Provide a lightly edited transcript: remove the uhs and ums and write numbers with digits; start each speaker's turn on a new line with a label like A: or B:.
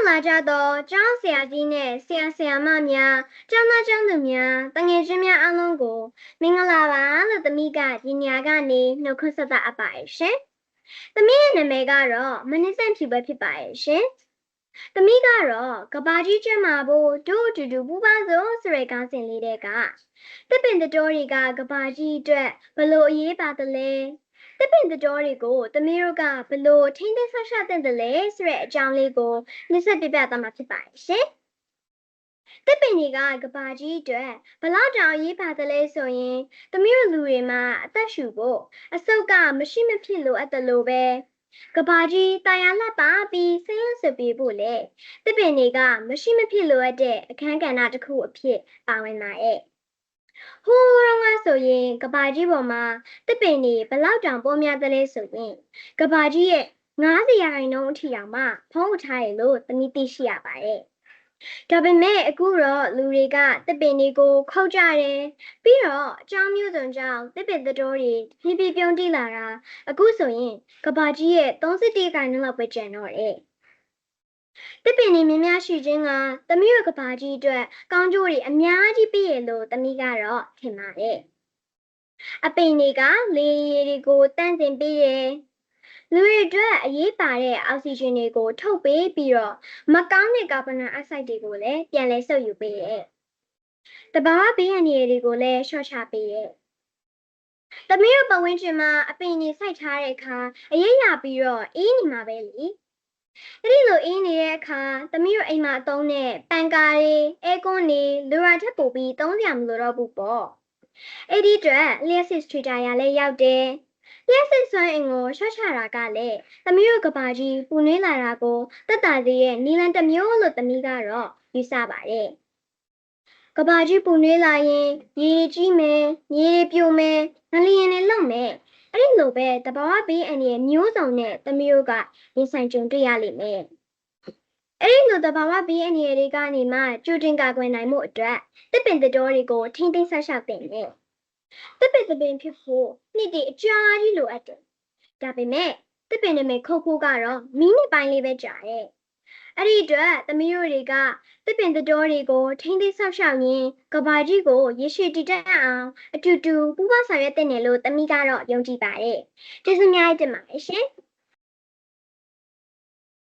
A: လာကြသောကျောင်းဆရာကြီးနဲ့ဆရာဆရာမများကျောင်းသားကျောင်းသူများတငယ်ချင်းများအားလုံးကိုမင်္ဂလာပါလို့သမီးကဒီညကနေနှုတ်ခွန်းဆက်တာအပ်ပါရဲ့ရှင်။သမီးရဲ့နာမည်ကတော့မနစ်ဆန့်ဖြူပဲဖြစ်ပါရဲ့ရှင်။သမီးကတော့ကဘာကြီးကျမဖို့တို့အတူတူပူပါစို့ဆိုတဲ့ခေါင်းစဉ်လေးတဲ့ကတစ်ပင်တတော်တွေကကဘာကြီးအတွက်ဘလို့အရေးပါသလဲ။တစ်ပင်တတော်တွေကိုသမီးတို့ကဘလို့ထိန်းသိမ်းဆောက်ရှောက်တဲ့လဲဆိုတဲ့အကြောင်းလေးကိုနှိစက်ပြပြသွားမှာဖြစ်ပါရဲ့ရှင်။တစ်ပင်တွေကကဘာကြီးအတွက်ဘလောက်တောင်ရေးပါသလဲဆိုရင်သမီးတို့လူတွေမှာအသက်ရှူဖို့အဆုတ်ကမရှိမဖြစ်လိုအပ်တယ်လို့ပဲကဘာကြီးတာယာလှပပြီးဆင်းရဲစပီးဖို့လေတစ်ပင်တွေကမရှိမဖြစ်လိုအပ်တဲ့အခန်းကဏ္ဍတစ်ခုအဖြစ်ပါဝင်ပါရဲ့ဟိုးတော့ကဆိုရင်ကဘာကြီးပေါ်မှာတစ်ပင်တွေဘလောက်တောင်ပေါ်များသလဲဆိုရင်ကဘာကြီးရဲ့90%အထိအောင်မှဖုံးထားရလို့သမီးသိရှိရပါတယ်ဒါပေမဲ့အခုတော့လူတွေကတစ်ပင်တွေကိုခုတ်ကြတယ်ပြီးတော့အကြောင်းမျိုးစုံကြောင့်တစ်ပင်သတော်တွေဖြည်းဖြည်းပြုံးတိလာတာအခုဆိုရင်ကဘာကြီးရဲ့31%လောက်ပဲကျန်တော့တယ်တစ်ပင်တွေများများရှိခြင်းကသမီးတို့ကဘာကြီးအတွက်ကောင်းကျိုးတွေအများကြီးပေးရလို့သမီးကတော့ထင်ပါတယ်အပင်တွေကလေရည်တွေကိုတန့်စင်ပေးရလူတွေအတွက်အရေးပါတဲ့အောက်ဆီဂျင်တွေကိုထုတ်ပေးပြီးတော့မကောင်းတဲ့ကာဗွန်ဒိုင်အောက်ဆိုက်တွေကိုလည်းပြန်လည်စုပ်ယူပေးရဲ့။တဘာဝဘေးအန္တရာယ်တွေကိုလည်းလျှော့ချပေးရဲ့။သမီးတို့ပတ်ဝန်းကျင်မှာအပင်တွေစိုက်ထားတဲ့အခါအရေးရပြီးတော့အေးနေမှာပဲလေ။အဲ့ဒီလိုအေးနေတဲ့အခါသမီးတို့အိမ်မှာအသုံးတဲ့ပန်ကာတွေအဲကွန်းတွေလိုရာထက်ပိုပြီးသုံးစရာမလိုတော့ဘူးပေါ့။အဲ့ဒီအတွက်လျှက်စစ်ထွေတာရလည်းရောက်တယ်။လျှက်စစ်စွမ်းအင်ကိုလျှော့ချတာကလည်းသမီးတို့ကဘာကြီးပူနွေးလာတာကိုသက်သာစေရဲ့နီလန်တစ်မျိုးလို့သမီးကတော့ယူဆပါတယ်။ကဘာကြီးပူနွေးလာရင်ရေကြီးမယ်ရေပြိုမယ်ငလျင်တွေလုံမယ်အဲ့ဒီလိုပဲတဘာဝဘေးအန္တရာယ်မျိုးစုံနဲ့သမီးတို့ကရင်ဆိုင်ကြုံတွေ့ရလိမ့်မယ်။အဲ့ဒီလိုတဘာဝဘေးအန္တရာယ်တွေကနေမှကြိုတင်ကာကွယ်နိုင်မှုအတွက်တစ်ပင်သတော်တွေကိုထိန်းသိမ်းဆောက်ရှောက်တဲ့နဲ့တစ်ပင်သပင်ဖြစ်ဖို့နှစ်တည်အကြာကြီးလိုအပ်တယ်။ဒါပေမဲ့တစ်ပင်တွေခုတ်ဖို့ကတော့မိနစ်ပိုင်းလေးပဲကြာတယ်။အဲ့ဒီအတွက်သမီးတို့တွေကတစ်ပင်သတော်တွေကိုထိန်းသိမ်းဆောက်ရှောက်ရင်းကဘာကြီးကိုရေရှည်တည်တတ်အောင်အတူတူပူးပေါင်းဆောင်ရွက်တဲ့နယ်လို့သမီးကတော့ယုံကြည်ပါတယ်။ကျေးဇူးများတင်ပါတယ်ရှင်။